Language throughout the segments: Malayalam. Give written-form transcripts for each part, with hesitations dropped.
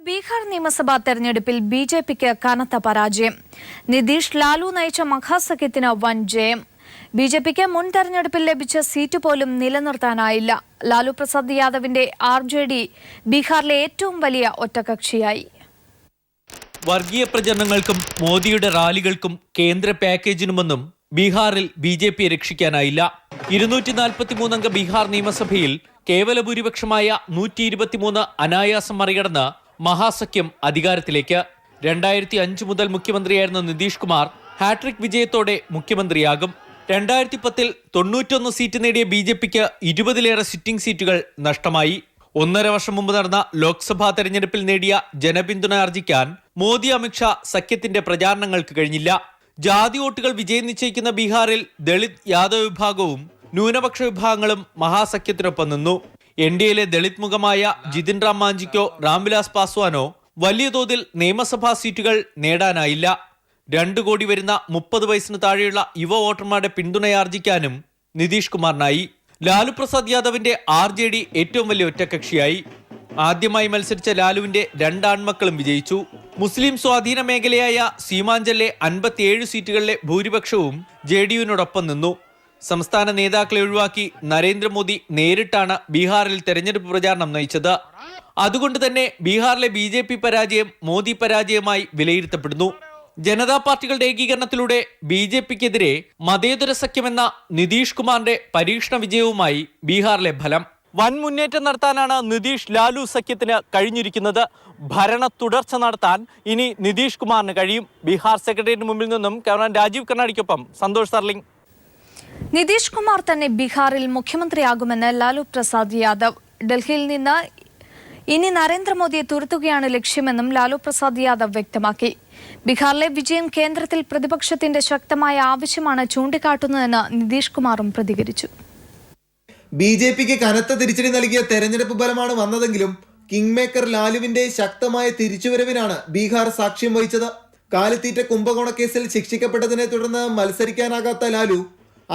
ബീഹാർ നിയമസഭാ തെരഞ്ഞെടുപ്പിൽ ബിജെപിക്ക് കനത്ത പരാജയം. നിതീഷ് ലാലു നയിച്ച മഹാസഖ്യത്തിന് വൻ ജയം. ബിജെപിക്ക് മുൻ തെരഞ്ഞെടുപ്പിൽ ലഭിച്ച സീറ്റ് പോലും നിലനിർത്താനായില്ല. ലാലു പ്രസാദ് യാദവിന്റെ ആർജെഡി ബീഹാറിലെ ഏറ്റവും വലിയ ഒറ്റകക്ഷിയായി. വർഗീയ പ്രചരണങ്ങൾക്കും മോദിയുടെ റാലികൾക്കും കേന്ദ്ര പാക്കേജിനുമൊന്നും ബീഹാറിൽ ബിജെപിയെ രക്ഷിക്കാനായില്ല. 243 അംഗ ബീഹാർ നിയമസഭയിൽ കേവല ഭൂരിപക്ഷമായ 123 അനായാസം മറികടന്ന് മഹാസഖ്യം അധികാരത്തിലേക്ക്. 2005 മുതൽ മുഖ്യമന്ത്രിയായിരുന്ന നിതീഷ് കുമാർ ഹാട്രിക് വിജയത്തോടെ മുഖ്യമന്ത്രിയാകും. 2010 91 സീറ്റ് നേടിയ ബിജെപിക്ക് 20ലേറെ സിറ്റിംഗ് സീറ്റുകൾ നഷ്ടമായി. 1.5 വർഷം മുമ്പ് നടന്ന ലോക്സഭാ തെരഞ്ഞെടുപ്പിൽ നേടിയ ജനപിന്തുണ ആർജിക്കാൻ മോദി അമിത്ഷാ സഖ്യത്തിന്റെ പ്രചാരണങ്ങൾക്ക് കഴിഞ്ഞില്ല. ജാതി വോട്ടുകൾ വിജയം നിശ്ചയിക്കുന്ന ബീഹാറിൽ ദളിത് യാദവ് വിഭാഗവും ന്യൂനപക്ഷ വിഭാഗങ്ങളും മഹാസഖ്യത്തിനൊപ്പം നിന്നു. എൻഡിഎയിലെ ദളിത് മുഖമായ ജിതിൻ റാം മാഞ്ചിക്കോ രാംവിലാസ് പാസ്വാനോ വലിയ തോതിൽ നിയമസഭാ സീറ്റുകൾ നേടാനായില്ല. 2 കോടി വരുന്ന 30 വയസ്സിന് താഴെയുള്ള യുവ വോട്ടർമാരുടെ പിന്തുണയാർജിക്കാനും നിതീഷ് കുമാറിനായി. ലാലു പ്രസാദ് യാദവിന്റെ ആർജെഡി ഏറ്റവും വലിയ ഒറ്റകക്ഷിയായി. ആദ്യമായി മത്സരിച്ച ലാലുവിന്റെ 2 ആൺമക്കളും വിജയിച്ചു. മുസ്ലിം സ്വാധീന മേഖലയായ സീമാഞ്ചലിലെ 57 സീറ്റുകളിലെ ഭൂരിപക്ഷവും ജെഡിയുവിനോടൊപ്പം നിന്നു. സംസ്ഥാന നേതാക്കളെ ഒഴിവാക്കി നരേന്ദ്രമോദി നേരിട്ടാണ് ബീഹാറിൽ തെരഞ്ഞെടുപ്പ് പ്രചാരണം നയിച്ചത്. അതുകൊണ്ട് തന്നെ ബീഹാറിലെ ബിജെപി പരാജയം മോദി പരാജയമായി വിലയിരുത്തപ്പെടുന്നു. ജനതാ പാർട്ടികളുടെ ഏകീകരണത്തിലൂടെ ബിജെപിക്കെതിരെ മതേതര സഖ്യമെന്ന നിതീഷ് കുമാറിന്റെ പരീക്ഷണ വിജയവുമായി ബീഹാറിലെ ഫലം. വൻ മുന്നേറ്റം നടത്താനാണ് നിതീഷ് ലാലു സഖ്യത്തിന് കഴിഞ്ഞിരിക്കുന്നത്. ഭരണ തുടർച്ച നടത്താൻ ഇനി നിതീഷ് കുമാറിന് കഴിയും. ബീഹാർ സെക്രട്ടേറിയറ്റിന് മുമ്പിൽ നിന്നും ക്യാമറമാൻ രാജീവ് കർണാടിക്കൊപ്പം സന്തോഷ് സർലിംഗ്. നിതീഷ് കുമാർ തന്നെ ബീഹാറിൽ മുഖ്യമന്ത്രിയാകുമെന്ന് ലാലു പ്രസാദ് യാദവ്. ഡൽഹിയിൽ നിന്ന് ഇനി നരേന്ദ്രമോദിയെ തുരത്തുകയാണ് ലക്ഷ്യമെന്നും ലാലു പ്രസാദ് യാദവ് വ്യക്തമാക്കി. ബീഹാറിലെ വിജയം കേന്ദ്രത്തിൽ പ്രതിപക്ഷത്തിന്റെ ശക്തമായ ആവശ്യമാണ് ചൂണ്ടിക്കാട്ടുന്നതെന്ന് നിതീഷ് കുമാറും പ്രതികരിച്ചു. ബിജെപിക്ക് കനത്ത തിരിച്ചടി നൽകിയ തെരഞ്ഞെടുപ്പ് ഫലമാണ് വന്നതെങ്കിലും കിങ് മേക്കർ ലാലുവിന്റെ ശക്തമായ തിരിച്ചുവരവിനാണ് ബീഹാർ സാക്ഷ്യം വഹിച്ചത്. കാലിത്തീറ്റ കുംഭകോണ കേസിൽ ശിക്ഷിക്കപ്പെട്ടതിനെ തുടർന്ന് മത്സരിക്കാനാകാത്ത ലാലു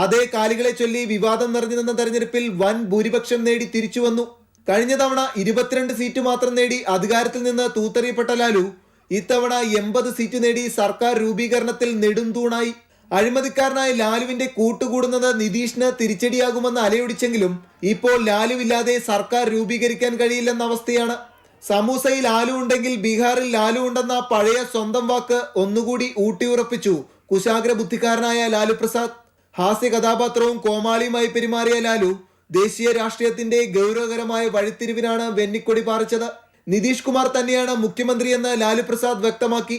അതേ കാലികളെ ചൊല്ലി വിവാദം നിറഞ്ഞു നിന്ന തെരഞ്ഞെടുപ്പിൽ വൻ ഭൂരിപക്ഷം നേടി തിരിച്ചു വന്നു. കഴിഞ്ഞ തവണ 22 സീറ്റ് മാത്രം നേടി അധികാരത്തിൽ നിന്ന് തൂത്തെറിയപ്പെട്ട ലാലു ഇത്തവണ 80 സീറ്റ് നേടി സർക്കാർ രൂപീകരണത്തിൽ നെടുംതൂണായി. അഴിമതിക്കാരനായ ലാലുവിന്റെ കൂട്ടുകൂടുന്നത് നിതീഷിന് തിരിച്ചടിയാകുമെന്ന് അലയൊടിച്ചെങ്കിലും ഇപ്പോൾ ലാലുവില്ലാതെ സർക്കാർ രൂപീകരിക്കാൻ കഴിയില്ലെന്ന അവസ്ഥയാണ്. സമൂസയിൽ ആലു ഉണ്ടെങ്കിൽ ബീഹാറിൽ ലാലു ഉണ്ടെന്ന പഴയ സ്വന്തം വാക്ക് ഒന്നുകൂടി ഊട്ടിയുറപ്പിച്ചു കുശാഗ്ര ബുദ്ധിക്കാരനായ ലാലു പ്രസാദ്. ഹാസ്യ കഥാപാത്രവും കോമാളിയുമായി പെരുമാറിയ ലാലു ദേശീയ രാഷ്ട്രീയത്തിന്റെ ഗൗരവകരമായ വഴിത്തിരിവിനാണ് വെന്നിക്കൊടി പാറിച്ചത്. നിതീഷ് കുമാർ തന്നെയാണ് മുഖ്യമന്ത്രിയെന്ന് ലാലു പ്രസാദ് വ്യക്തമാക്കി.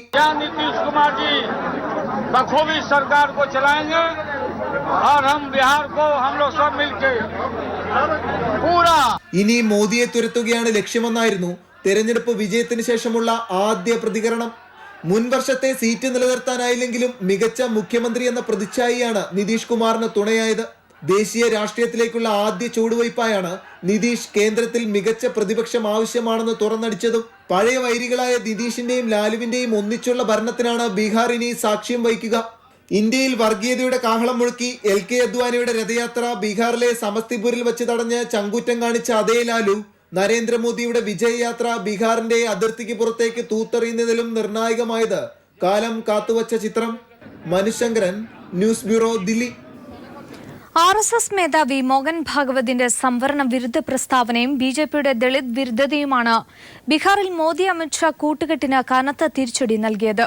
ഇനി മോദിയെ തുരത്തുകയാണ് ലക്ഷ്യമെന്നായിരുന്നു തെരഞ്ഞെടുപ്പ് വിജയത്തിന് ശേഷമുള്ള ആദ്യ പ്രതികരണം. മുൻ വർഷത്തെ സീറ്റ് നിലനിർത്താനായില്ലെങ്കിലും മികച്ച മുഖ്യമന്ത്രി എന്ന പ്രതിച്ഛായയാണ് നിതീഷ് കുമാറിന് തുണയായത്. ദേശീയ രാഷ്ട്രീയത്തിലേക്കുള്ള ആദ്യ ചുവടുവയ്പായാണ് നിതീഷ് കേന്ദ്രത്തിൽ മികച്ച പ്രതിപക്ഷം ആവശ്യമാണെന്ന് തുറന്നടിച്ചതും. പഴയ വൈരികളായ നിതീഷിന്റെയും ലാലുവിന്റെയും ഒന്നിച്ചുള്ള ഭരണത്തിനാണ് ബീഹാർ ഇനി സാക്ഷ്യം വഹിക്കുക. ഇന്ത്യയിൽ വർഗീയതയുടെ കാഹളം മുഴക്കി LK അദ്വാനിയുടെ രഥയാത്ര ബീഹാറിലെ സമസ്തിപൂരിൽ വെച്ച് തടഞ്ഞ് ചങ്കൂറ്റം കാണിച്ച അതേ ലാലു നരേന്ദ്രമോദിയുടെ വിജയയാത്ര ബീഹാറിന്റെ അതിർത്തിക്ക് പുറത്തേക്ക് തൂത്തെറിയുന്നതിലും നിർണായകമായത് കാലം കാത്തുവച്ച ചിത്രം. മനുശങ്കരൻ, ന്യൂസ് ബ്യൂറോ, ദില്ലി. RSS മേധാവി മോഹൻ ഭാഗവതിന്റെ സംവരണ വിരുദ്ധ പ്രസ്താവനയും ബിജെപിയുടെ ദളിത് വിരുദ്ധതയുമാണ് ബീഹാറിൽ മോദി അമിത്ഷാ കൂട്ടുകെട്ടിന് കനത്ത തിരിച്ചടി നൽകിയത്.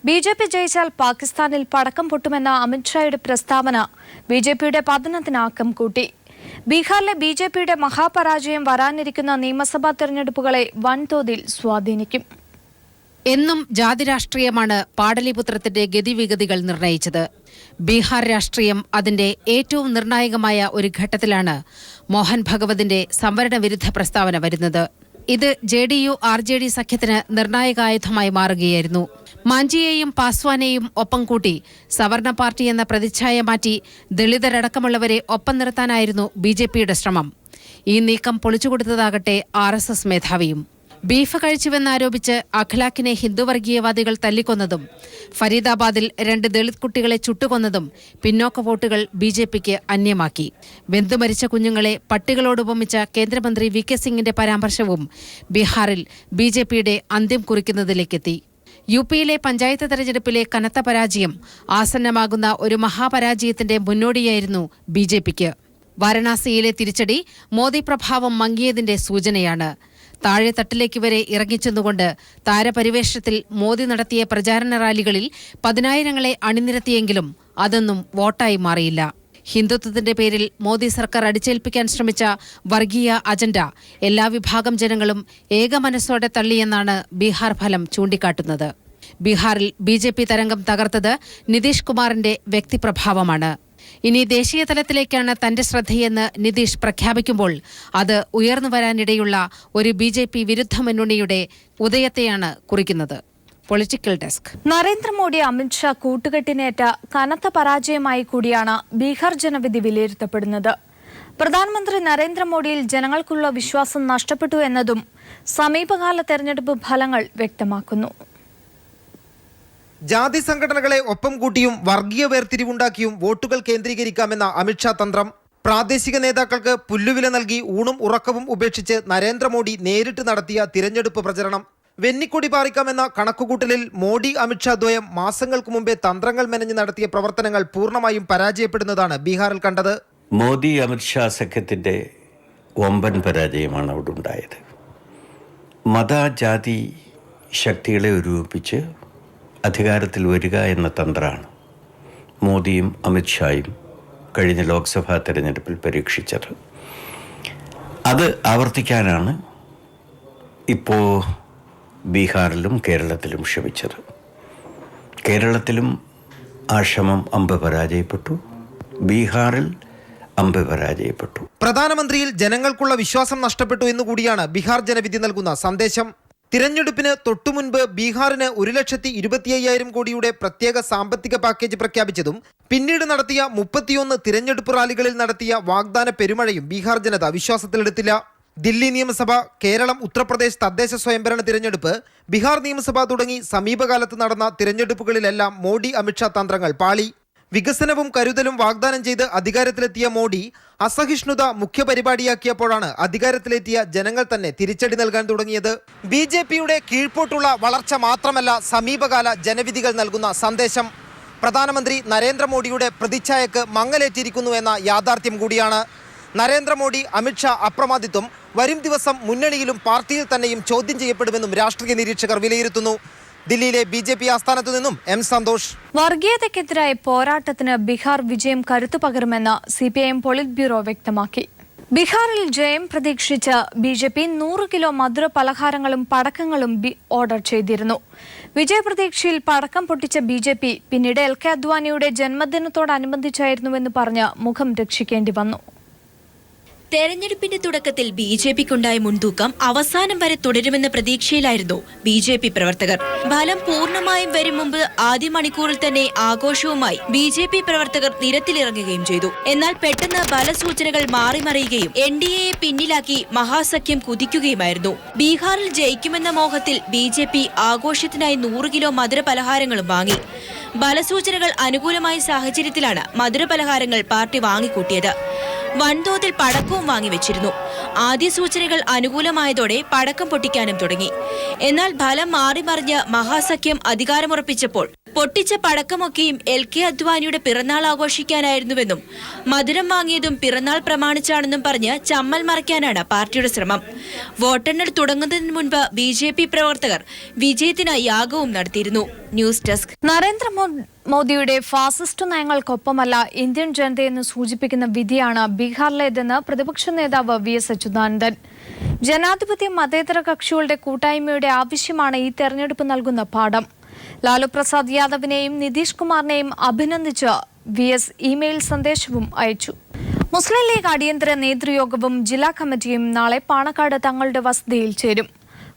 ബിജെപി ജയിച്ചാൽ പാകിസ്ഥാനിൽ പടക്കം പൊട്ടുമെന്ന അമിത്ഷായുടെ പ്രസ്താവന ബിജെപിയുടെ പതനത്തിന് ആക്കം കൂട്ടി. ബീഹാറിലെ ബിജെപിയുടെ മഹാപരാജയം വരാനിരിക്കുന്ന നിയമസഭാ തെരഞ്ഞെടുപ്പുകളെ വൻതോതിൽ സ്വാധീനിക്കും. എന്നും ജാതി രാഷ്ട്രീയമാണ് പാടലിപുത്രത്തിന്റെ ഗതിവിഗതികൾ നിർണയിച്ചത്. ബീഹാർ രാഷ്ട്രീയം അതിന്റെ ഏറ്റവും നിർണായകമായ ഒരു ഘട്ടത്തിലാണ് മോഹൻ ഭഗവതിന്റെ സംവരണ വിരുദ്ധ പ്രസ്താവന വരുന്നത്. ഇത് JDU-RJD സഖ്യത്തിന് നിർണായകായുധമായി മാറുകയായിരുന്നു. മാഞ്ചിയെയും പാസ്വാനെയും ഒപ്പം കൂട്ടി സവർണ പാർട്ടി എന്ന പ്രതിച്ഛായ മാറ്റി ദളിതരടക്കമുള്ളവരെ ഒപ്പം നിർത്താനായിരുന്നു ബിജെപിയുടെ ശ്രമം. ഈ നീക്കം പൊളിച്ചുകൊടുത്തതാകട്ടെ RSS മേധാവിയും. ബീഫ് കഴിച്ചുവെന്നാരോപിച്ച് അഖ്ലാഖിനെ ഹിന്ദുവർഗീയവാദികൾ തല്ലിക്കൊന്നതും ഫരീദാബാദിൽ 2 ദളിത് കുട്ടികളെ ചുട്ടുകൊന്നതും പിന്നോക്ക വോട്ടുകൾ BJPക്ക് അന്യമാക്കി. വെന്തുമരിച്ച കുഞ്ഞുങ്ങളെ പട്ടികളോട് ഉപമിച്ച കേന്ദ്രമന്ത്രി VK സിംഗിന്റെ പരാമർശവും ബീഹാറിൽ BJPയുടെ അന്ത്യം കുറിക്കുന്നതിലേക്കെത്തി. UPയിലെ പഞ്ചായത്ത് തെരഞ്ഞെടുപ്പിലെ കനത്ത പരാജയം ആസന്നമാകുന്ന ഒരു മഹാപരാജയത്തിന്റെ മുന്നോടിയായിരുന്നു BJPക്ക്. വാരണാസിയിലെ തിരിച്ചടി മോദി പ്രഭാവം മങ്ങിയതിന്റെ സൂചനയാണ്. താഴെത്തട്ടിലേക്ക് വരെ ഇറങ്ങിച്ചെന്നുകൊണ്ട് താരപരിവേഷത്തിൽ മോദി നടത്തിയ പ്രചാരണ റാലികളിൽ 10,000ങ്ങളെ അണിനിരത്തിയെങ്കിലും അതൊന്നും വോട്ടായി മാറിയില്ല. ഹിന്ദുത്വത്തിന്റെ പേരിൽ മോദി സർക്കാർ അടിച്ചേൽപ്പിക്കാൻ ശ്രമിച്ച വർഗീയ അജണ്ട എല്ലാ വിഭാഗം ജനങ്ങളും ഏകമനസ്സോടെ തള്ളിയെന്നാണ് ബീഹാർ ഫലം ചൂണ്ടിക്കാട്ടുന്നത്. ബീഹാറിൽ BJP തരംഗം തകർത്തത് നിതീഷ് കുമാറിന്റെ വ്യക്തിപ്രഭാവമാണ്. ഇനി ദേശീയ തലത്തിലേക്കാണ് തന്റെ ശ്രദ്ധയെന്ന് നിതീഷ് പ്രഖ്യാപിക്കുമ്പോൾ അത് ഉയർന്നു വരാനിടയുള്ള ഒരു BJP വിരുദ്ധ മുന്നണിയുടെ ഉദയത്തെയാണ് കുറിക്കുന്നത്. Political desk. നരേന്ദ്രമോദി അമിത്ഷാ കൂട്ടുകെട്ടിനേറ്റ കനത്ത പരാജയമായി കൂടിയാണ് ബീഹാർ ജനവിധി വിലയിരുത്തപ്പെടുന്നത്. പ്രധാനമന്ത്രി നരേന്ദ്രമോദിയിൽ ജനങ്ങൾക്കുള്ള വിശ്വാസം നഷ്ടപ്പെട്ടു എന്നതും സമീപകാല തെരഞ്ഞെടുപ്പ് ഫലങ്ങൾ വ്യക്തമാക്കുന്നു. ജാതി സംഘടനകളെ ഒപ്പം കൂട്ടിയും വർഗീയ വേർതിരിവുണ്ടാക്കിയും വോട്ടുകൾ കേന്ദ്രീകരിക്കാമെന്ന അമിത്ഷാ തന്ത്രം. പ്രാദേശിക നേതാക്കൾക്ക് പുല്ലുവില നൽകി ഊണും ഉറക്കവും ഉപേക്ഷിച്ച് നരേന്ദ്രമോദി നേരിട്ട് നടത്തിയ തിരഞ്ഞെടുപ്പ് പ്രചരണം. വെന്നിക്കൊടി പാറിക്കാമെന്ന കണക്കുകൂട്ടലിൽ മോഡി അമിത്ഷാ ദ്വയം മാസങ്ങൾക്ക് മുമ്പേ തന്ത്രങ്ങൾ മെനഞ്ഞ് നടത്തിയ പ്രവർത്തനങ്ങൾ പൂർണ്ണമായും പരാജയപ്പെടുന്നതാണ് ബീഹാറിൽ കണ്ടത്. മോദി അമിത്ഷാ സഖ്യത്തിൻ്റെ വമ്പൻ പരാജയമാണ് അവിടെ ഉണ്ടായത്. മതജാതി ശക്തികളെ ഒരുമിപ്പിച്ച് അധികാരത്തിൽ വരിക എന്ന തന്ത്രമാണ് മോദിയും അമിത്ഷായും കഴിഞ്ഞ ലോക്സഭാ തെരഞ്ഞെടുപ്പിൽ പരീക്ഷിച്ചത്. അത് ആവർത്തിക്കാനാണ് ഇപ്പോൾ ബീഹാറിലും കേരളത്തിലും ശ്രമിച്ചത്. കേരളത്തിലും ആ ശ്രമം അമ്പ് പരാജയപ്പെട്ടു. ബീഹാറിൽ അമ്പ് പരാജയപ്പെട്ടു. പ്രധാനമന്ത്രിയിൽ ജനങ്ങൾക്കുള്ള വിശ്വാസം നഷ്ടപ്പെട്ടു എന്നുകൂടിയാണ് ബീഹാർ ജനവിധി നൽകുന്ന സന്ദേശം. തിരഞ്ഞെടുപ്പിന് തൊട്ടുമുൻപ് ബീഹാറിന് 1,25,000 കോടിയുടെ പ്രത്യേക സാമ്പത്തിക പാക്കേജ് പ്രഖ്യാപിച്ചതും പിന്നീട് നടത്തിയ 31 തിരഞ്ഞെടുപ്പ് റാലികളിൽ നടത്തിയ വാഗ്ദാന പെരുമഴയും ബീഹാർ ജനത വിശ്വാസത്തിലെടുത്തില്ല. ദില്ലി നിയമസഭ, കേരളം, ഉത്തർപ്രദേശ് തദ്ദേശ സ്വയംഭരണ തിരഞ്ഞെടുപ്പ്, ബീഹാർ നിയമസഭ തുടങ്ങി സമീപകാലത്ത് നടന്ന തിരഞ്ഞെടുപ്പുകളിലെല്ലാം മോഡി അമിത്ഷാ തന്ത്രങ്ങൾ പാളി. വികസനവും കരുതലും വാഗ്ദാനം ചെയ്ത് അധികാരത്തിലെത്തിയ മോഡി അസഹിഷ്ണുത മുഖ്യ പരിപാടിയാക്കിയപ്പോഴാണ് അധികാരത്തിലെത്തിയ ജനങ്ങൾ തന്നെ തിരിച്ചടി നൽകാൻ തുടങ്ങിയത്. BJPയുടെ കീഴ്പോട്ടുള്ള വളർച്ച മാത്രമല്ല സമീപകാല ജനവിധികൾ നൽകുന്ന സന്ദേശം. പ്രധാനമന്ത്രി നരേന്ദ്രമോദിയുടെ പ്രതിച്ഛായക്ക് മങ്ങലേറ്റിരിക്കുന്നു എന്ന യാഥാർത്ഥ്യം കൂടിയാണ്. നരേന്ദ്രമോദി അമിത്ഷാ അപ്രമാദിത്വം വരും ദിവസം മുന്നണിയിലും പാർട്ടിയിൽ തന്നെയും ചോദ്യം ചെയ്യപ്പെടുമെന്നും രാഷ്ട്രീയ നിരീക്ഷകർ വിലയിരുത്തുന്നു. ദില്ലിയിലെ BJP ആസ്ഥാനത്തു നിന്നും M. സന്തോഷ്. വർഗീയതയ്ക്കെതിരായ പോരാട്ടത്തിന് ബീഹാർ വിജയം കരുത്തു പകരുമെന്ന് CPIM പോളിറ്റ് ബ്യൂറോ വ്യക്തമാക്കി. ബീഹാറിൽ ജയം പ്രതീക്ഷിച്ച BJP 100 കിലോ മധുര പലഹാരങ്ങളും പടക്കങ്ങളും ഓർഡർ ചെയ്തിരുന്നു. വിജയപ്രതീക്ഷയിൽ പടക്കം പൊട്ടിച്ച BJP പിന്നീട് LK അദ്വാനിയുടെ ജന്മദിനത്തോടനുബന്ധിച്ചായിരുന്നുവെന്ന് പറഞ്ഞ് മുഖം രക്ഷിക്കേണ്ടി വന്നു. തെരഞ്ഞെടുപ്പിന്റെ തുടക്കത്തിൽ BJPക്കുണ്ടായ മുൻതൂക്കം അവസാനം വരെ തുടരുമെന്ന പ്രതീക്ഷയിലായിരുന്നു BJP പ്രവർത്തകർ. ഫലം പൂർണ്ണമായും വരും മുമ്പ് ആദ്യ മണിക്കൂറിൽ തന്നെ ആഘോഷവുമായി BJP പ്രവർത്തകർ നിരത്തിലിറങ്ങുകയും ചെയ്തു. എന്നാൽ പെട്ടെന്ന് ഫലസൂചനകൾ മാറിമറിയുകയും NDAയെ പിന്നിലാക്കി മഹാസഖ്യം കുതിക്കുകയുമായിരുന്നു. ബീഹാറിൽ ജയിക്കുമെന്ന മോഹത്തിൽ BJP ആഘോഷത്തിനായി 100 കിലോ മധുര പലഹാരങ്ങളും വാങ്ങി. ഫലസൂചനകൾ അനുകൂലമായ സാഹചര്യത്തിലാണ് മധുരപലഹാരങ്ങൾ പാർട്ടി വാങ്ങിക്കൂട്ടിയത്. വൻതോതിൽ പടക്കവും വാങ്ങിവെച്ചിരുന്നു. ആദ്യ സൂചനകൾ അനുകൂലമായതോടെ പടക്കം പൊട്ടിക്കാനും തുടങ്ങി. എന്നാൽ ഫലം മാറിമറിഞ്ഞ് മഹാസഖ്യം അധികാരമുറപ്പിച്ചപ്പോൾ പൊട്ടിച്ച പടക്കമൊക്കെയും LK അദ്വാനിയുടെ പിറന്നാൾ ആഘോഷിക്കാനായിരുന്നുവെന്നും മധുരം വാങ്ങിയതും പിറന്നാൾ പ്രമാണിച്ചാണെന്നും പറഞ്ഞ് ചമ്മൽ മറയ്ക്കാനാണ് പാർട്ടിയുടെ ശ്രമം. വോട്ടെണ്ണൽ തുടങ്ങുന്നതിന് മുൻപ് BJP പ്രവർത്തകർ വിജയത്തിനായി യാഗവും നടത്തിയിരുന്നു. News desk. നരേന്ദ്രമോദിയുടെ ഫാസിസ്റ്റ് നയങ്ങൾക്കൊപ്പമല്ല ഇന്ത്യൻ ജനതയെന്ന് സൂചിപ്പിക്കുന്ന വിധിയാണ് ബീഹാറിലേതെന്ന് പ്രതിപക്ഷ നേതാവ് VS അച്യുതാനന്ദൻ. ജനാധിപത്യ മതേതര കക്ഷികളുടെ കൂട്ടായ്മയുടെ ആവശ്യമാണ് ഈ തെരഞ്ഞെടുപ്പ് നൽകുന്ന പാഠം. ലാലു പ്രസാദ് യാദവിനെയും നിതീഷ് കുമാറിനെയും അഭിനന്ദിച്ച് VS ഇമെയിൽ സന്ദേശവും അയച്ചു. മുസ്ലിം ലീഗ് അടിയന്തര നേതൃയോഗവും ജില്ലാ കമ്മിറ്റിയും നാളെ പാണക്കാട് തങ്ങളുടെ വസതിയിൽ ചേരും.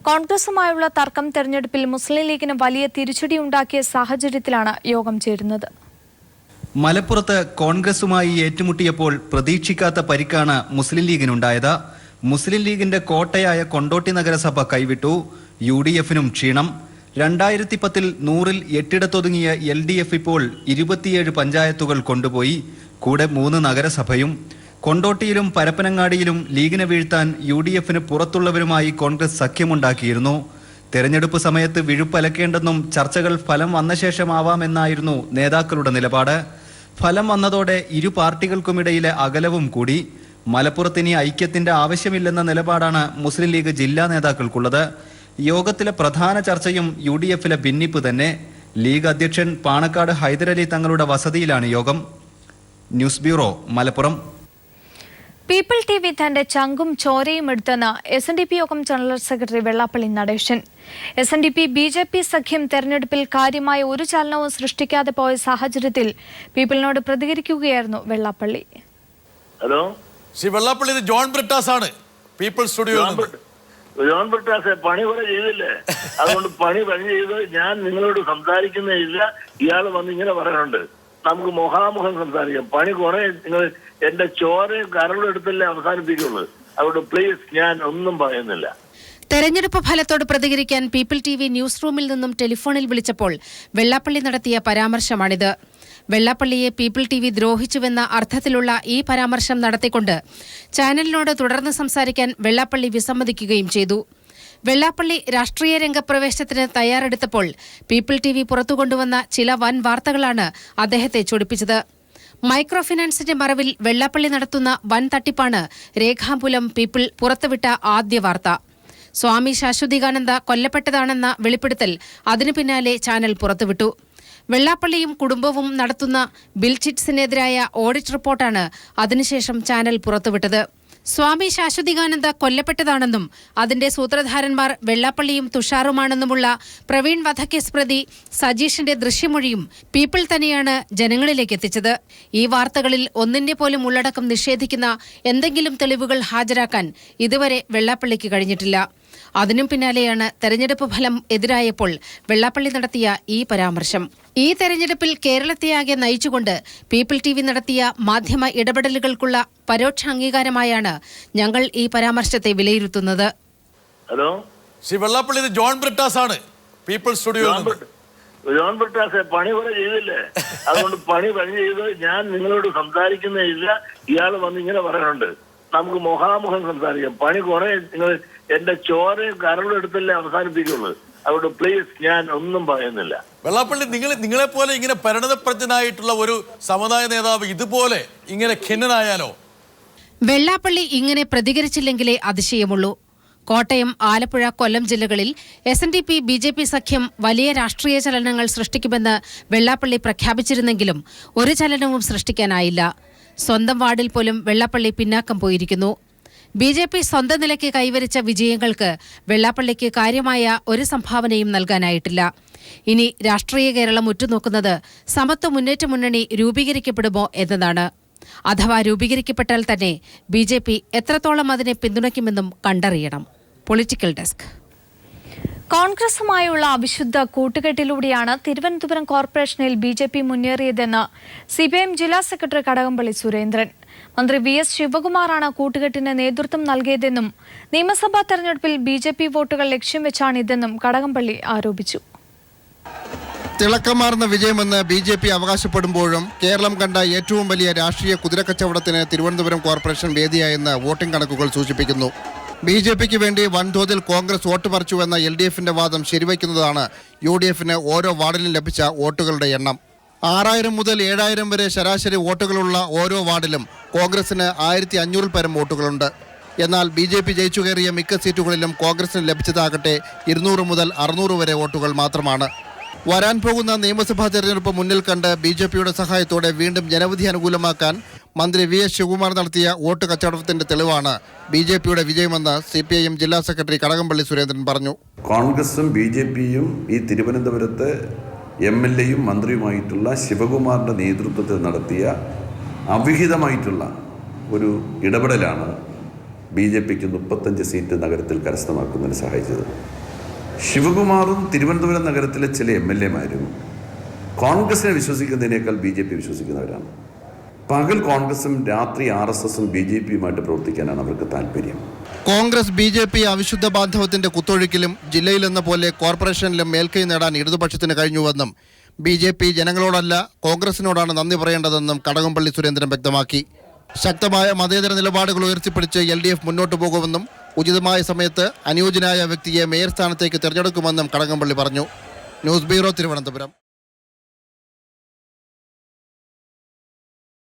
കോൺഗ്രസുമായുള്ള തർക്കം തെരഞ്ഞെടുപ്പിൽ മുസ്ലിം ലീഗിന് വലിയ തിരിച്ചടിയുണ്ടാക്കിയ സാഹചര്യത്തിലാണ് യോഗം ചേരുന്നത്. മലപ്പുറത്ത് കോൺഗ്രസുമായി ഏറ്റുമുട്ടിയപ്പോൾ പ്രതീക്ഷിക്കാത്ത പരിക്കാണ് മുസ്ലിം ലീഗിനുണ്ടായത്. മുസ്ലിം ലീഗിന്റെ കോട്ടയായ കൊണ്ടോട്ടി നഗരസഭ കൈവിട്ടു. UDFിനും ക്ഷീണം. 2010-ൽ 100-ൽ 8 LDF ഇപ്പോൾ 27 പഞ്ചായത്തുകൾ കൊണ്ടുപോയി, കൂടെ 3 നഗരസഭയും. കൊണ്ടോട്ടിയിലും പരപ്പനങ്ങാടിയിലും ലീഗിനെ വീഴ്ത്താൻ UDFിന് പുറത്തുള്ളവരുമായി കോൺഗ്രസ് സഖ്യമുണ്ടാക്കിയിരുന്നു. തെരഞ്ഞെടുപ്പ് സമയത്ത് വിഴുപ്പലക്കേണ്ടെന്നും ചർച്ചകൾ ഫലം വന്ന ശേഷമാവാമെന്നായിരുന്നു നേതാക്കളുടെ നിലപാട്. ഫലം വന്നതോടെ ഇരു പാർട്ടികൾക്കുമിടയിലെ അകലവും കൂടി. മലപ്പുറത്തിന് ഐക്യത്തിന്റെ ആവശ്യമില്ലെന്ന നിലപാടാണ് മുസ്ലിം ലീഗ് ജില്ലാ നേതാക്കൾക്കുള്ളത്. യോഗത്തിലെ പ്രധാന ചർച്ചയും UDFിലെ ഭിന്നിപ്പ് തന്നെ. ലീഗ് അധ്യക്ഷൻ പാണക്കാട് ഹൈദരലി തങ്ങളുടെ വസതിയിലാണ് യോഗം. News bureau, Malappuram. People TV തന്റെ ചങ്കും ചോരയും എടുത്തെന്ന് SNDP യോഗം general secretary Vellappally Natesan. SNDP BJP സഖ്യം തെരഞ്ഞെടുപ്പിൽ കാര്യമായ ഒരു ചലനവും സൃഷ്ടിക്കാതെ പോയ സാഹചര്യത്തിൽ പീപ്പിളിനോട് പ്രതികരിക്കുകയായിരുന്നു വെള്ളാപ്പള്ളി. ഹലോ, ശ്രീ വെള്ളാപ്പള്ളി, ഇത് ജോൺ ബ്രിട്ടാസ് ആണ്, പീപ്പിൾ സ്റ്റുഡിയോ. ജോൺ ബ്രിട്ടാസ് പണി കുറെ ചെയ്തില്ലേ? അതുകൊണ്ട് പണി ചെയ്ത് ഞാൻ നിങ്ങളോട് സംസാരിക്കുന്നില്ല. ഇയാൾ വന്ന് ഇങ്ങനെ പറയാനുണ്ട്. നമുക്ക് മുഖാമുഖം സംസാരിക്കാം. പണി കുറെ നിങ്ങൾ എന്റെ ചോരയും കരളും എടുത്തല്ലേ അവസാനിപ്പിക്കുള്ളൂ. അതുകൊണ്ട് പ്ലീസ്, ഞാൻ ഒന്നും പറയുന്നില്ല. തെരഞ്ഞെടുപ്പ് ഫലത്തോട് പ്രതികരിക്കാൻ പീപ്പിൾ TV ന്യൂസ് റൂമിൽ നിന്നും ടെലിഫോണിൽ വിളിച്ചപ്പോൾ വെള്ളാപ്പള്ളി നടത്തിയ പരാമർശമാണിത്. വെള്ളാപ്പള്ളിയെ പീപ്പിൾ TV ദ്രോഹിച്ചുവെന്ന അർത്ഥത്തിലുള്ള ഈ പരാമർശം നടത്തിക്കൊണ്ട് ചാനലിനോട് തുടർന്ന് സംസാരിക്കാൻ വെള്ളാപ്പള്ളി വിസമ്മതിക്കുകയും ചെയ്തു. വെള്ളാപ്പള്ളി രാഷ്ട്രീയ രംഗപ്രവേശനത്തിന് തയ്യാറെടുത്തപ്പോൾ പീപ്പിൾ TV പുറത്തുകൊണ്ടുവന്ന ചില വൻ വാർത്തകളാണ് അദ്ദേഹത്തെ ചൊടിപ്പിച്ചത്. മൈക്രോ ഫിനാൻസിന്റെ മറവിൽ വെള്ളാപ്പള്ളി നടത്തുന്ന വൻ തട്ടിപ്പാണ് രേഖാമൂലം പീപ്പിൾ പുറത്തുവിട്ട ആദ്യ വാർത്ത. സ്വാമി ശാശ്വതികാനന്ദ കൊല്ലപ്പെട്ടതാണെന്ന വെളിപ്പെടുത്തൽ അതിനു പിന്നാലെ ചാനൽ പുറത്തുവിട്ടു. വെള്ളാപ്പള്ളിയും കുടുംബവും നടത്തുന്ന ബിൽ ചിറ്റ്സിനെതിരായ ഓഡിറ്റ് റിപ്പോർട്ടാണ് അതിനുശേഷം ചാനൽ പുറത്തുവിട്ടത്. സ്വാമി ശാശ്വതികാനന്ദ കൊല്ലപ്പെട്ടതാണെന്നും അതിന്റെ സൂത്രധാരന്മാർ വെള്ളാപ്പള്ളിയും തുഷാറുമാണെന്നുമുള്ള പ്രവീൺ വധക്കേസ് പ്രതി സജീഷിന്റെ ദൃശ്യമൊഴിയും പീപ്പിൾ തന്നെയാണ് ജനങ്ങളിലേക്ക് എത്തിച്ചത്. ഈ വാർത്തകളിൽ ഒന്നിന്റെ പോലും ഉള്ളടക്കം നിഷേധിക്കുന്ന എന്തെങ്കിലും തെളിവുകൾ ഹാജരാക്കാൻ ഇതുവരെ വെള്ളാപ്പള്ളിക്ക് കഴിഞ്ഞിട്ടില്ല. അതിനും പിന്നാലെയാണ് തെരഞ്ഞെടുപ്പ് ഫലം എതിരായപ്പോൾ വെള്ളാപ്പള്ളി നടത്തിയ ഈ പരാമർശം. ഈ തെരഞ്ഞെടുപ്പിൽ കേരളത്തെയാകെ നയിച്ചുകൊണ്ട് പീപ്പിൾ TV നടത്തിയ മാധ്യമ ഇടപെടലുകൾക്കുള്ള പരോക്ഷ അംഗീകാരമായാണ് ഞങ്ങൾ ഈ പരാമർശത്തെ വിലയിരുത്തുന്നത്. ഹലോ, ശ്രീ വെള്ളാപ്പള്ളി, ഇത് ജോൺ ബ്രിട്ടാസ് ആണ്, പീപ്പിൾ സ്റ്റുഡിയോ. ജോൺ ബ്രിട്ടാസ് പണി കുറെ ചെയ്തില്ലേ? അതുകൊണ്ട് പണി ചെയ്ത് ഞാൻ നിങ്ങളോട് സംസാരിക്കുന്നില്ല. ഇയാൾ വന്ന് ഇങ്ങനെ പറയാനുണ്ട്. നമുക്ക് മുഖാമുഖം സംസാരിക്കാം. പണി കുറെ നിങ്ങൾ എന്റെ ചോരയും കരളും എടുത്തല്ലേ അവസാനിപ്പിക്കുള്ളൂ. അതുകൊണ്ട് പ്ലീസ്, ഞാൻ ഒന്നും പറയുന്നില്ല. വെള്ളാപ്പള്ളി, നിങ്ങളെ പോലെ ഇങ്ങനെ പരിണതപ്രജ്ഞനായിട്ടുള്ള ഒരു സമുദായ നേതാവ് ഇതുപോലെ ഇങ്ങനെ ഖിന്നനായാലോ? വെള്ളാപ്പള്ളി ഇങ്ങനെ പ്രതികരിച്ചില്ലെങ്കിലേ അതിശയമുള്ളൂ. കോട്ടയം, ആലപ്പുഴ, കൊല്ലം ജില്ലകളിൽ SNDP BJP സഖ്യം വലിയ രാഷ്ട്രീയ ചലനങ്ങൾ സൃഷ്ടിക്കുമെന്ന് വെള്ളാപ്പള്ളി പ്രഖ്യാപിച്ചിരുന്നെങ്കിലും ഒരു ചലനവും സൃഷ്ടിക്കാനായില്ല. സ്വന്തം വാർഡിൽ പോലും വെള്ളാപ്പള്ളി പിന്നാക്കം പോയിരിക്കുന്നു. BJP സ്വന്തം നിലയ്ക്ക് കൈവരിച്ച വിജയങ്ങൾക്ക് വെള്ളാപ്പള്ളിക്ക് കാര്യമായ ഒരു സംഭാവനയും നൽകാനായിട്ടില്ല. ഇനി രാഷ്ട്രീയ കേരളം ഉറ്റുനോക്കുന്നത് സമത്വ മുന്നേറ്റ മുന്നണി രൂപീകരിക്കപ്പെടുമോ എന്നതാണ്. അഥവാ രൂപീകരിക്കപ്പെട്ടാൽ തന്നെ BJP എത്രത്തോളം അതിനെ പിന്തുണയ്ക്കുമെന്നും കണ്ടറിയണം. Political desk. കോൺഗ്രസുമായുള്ള അവിശുദ്ധ കൂട്ടുകെട്ടിലൂടെയാണ് തിരുവനന്തപുരം കോർപ്പറേഷനിൽ BJP മുന്നേറിയതെന്ന് CPIM ജില്ലാ സെക്രട്ടറി കടകംപള്ളി സുരേന്ദ്രൻ. മന്ത്രി VS ശിവകുമാറാണ് കൂട്ടുകെട്ടിന് നേതൃത്വം നൽകിയതെന്നും നിയമസഭാ തെരഞ്ഞെടുപ്പിൽ BJP വോട്ടുകൾ ലക്ഷ്യം വെച്ചാണിതെന്നും കടകംപള്ളി ആരോപിച്ചു. തിളക്കമാർന്ന വിജയമെന്ന് BJP അവകാശപ്പെടുമ്പോഴും കേരളം കണ്ട ഏറ്റവും വലിയ രാഷ്ട്രീയ കുതിരക്കച്ചവടത്തിന് തിരുവനന്തപുരം കോർപ്പറേഷൻ വേദിയായെന്ന് വോട്ടിംഗ് കണക്കുകൾ സൂചിപ്പിക്കുന്നു. BJPക്ക് വേണ്ടി വൻതോതിൽ കോൺഗ്രസ് വോട്ട് മറിച്ചുവെന്ന LDFിന്റെ വാദം ശരിവയ്ക്കുന്നതാണ് UDFിന് ഓരോ വാർഡിലും ലഭിച്ച വോട്ടുകളുടെ എണ്ണം. 6000 മുതൽ 7000 വരെ ശരാശരി വോട്ടുകളുള്ള ഓരോ വാർഡിലും കോൺഗ്രസിന് 1500 പരം വോട്ടുകളുണ്ട്. എന്നാൽ BJP ജയിച്ചു കയറിയ മിക്ക സീറ്റുകളിലും കോൺഗ്രസിന് ലഭിച്ചതാകട്ടെ 200 മുതൽ 600 വരെ വോട്ടുകൾ മാത്രമാണ്. വരാൻ പോകുന്ന നിയമസഭാ തെരഞ്ഞെടുപ്പ് മുന്നിൽ കണ്ട് BJPയുടെ സഹായത്തോടെ വീണ്ടും ജനവിധി അനുകൂലമാക്കാൻ മന്ത്രി VS ശിവകുമാർ നടത്തിയ വോട്ട് കച്ചവടത്തിന്റെ തെളിവാണ് BJPയുടെ വിജയമെന്ന് CPIM ജില്ലാ സെക്രട്ടറി കടകംപള്ളി സുരേന്ദ്രൻ പറഞ്ഞു. കോൺഗ്രസും BJPയും ഈ തിരുവനന്തപുരത്ത് MLAയും മന്ത്രിയുമായിട്ടുള്ള ശിവകുമാറിൻ്റെ നേതൃത്വത്തിൽ നടത്തിയ അവിഹിതമായിട്ടുള്ള ഒരു ഇടപെടലാണ് BJPക്ക് 35 സീറ്റ് നഗരത്തിൽ കരസ്ഥമാക്കുന്നതിന് സഹായിച്ചത്. ശിവകുമാറും തിരുവനന്തപുരം നഗരത്തിലെ ചില MLAമാരും കോൺഗ്രസിനെ വിശ്വസിക്കുന്നതിനേക്കാൾ BJP വിശ്വസിക്കുന്നവരാണ്. പകൽ കോൺഗ്രസും രാത്രി RSSും BJPയുമായിട്ട് പ്രവർത്തിക്കാനാണ് അവർക്ക് താല്പര്യം. കോൺഗ്രസ് BJP അവിശുദ്ധ ബാന്ധവത്തിന്റെ കുത്തൊഴുക്കിലും ജില്ലയിലെന്ന പോലെ കോർപ്പറേഷനിലും മേൽക്കൈ നേടാൻ ഇടതുപക്ഷത്തിന് കഴിഞ്ഞുവെന്നും BJP ജനങ്ങളോടല്ല കോൺഗ്രസിനോടാണ് നന്ദി പറയേണ്ടതെന്നും കടകംപള്ളി സുരേന്ദ്രൻ വ്യക്തമാക്കി. ശക്തമായ മതേതര നിലപാടുകൾ ഉയർത്തിപ്പിടിച്ച് LDF മുന്നോട്ടു പോകുമെന്നും ഉചിതമായ സമയത്ത് അനുയോജ്യനായ വ്യക്തിയെ മേയർ സ്ഥാനത്തേക്ക് തിരഞ്ഞെടുക്കുമെന്നും കടകംപള്ളി പറഞ്ഞു. News bureau, Thiruvananthapuram.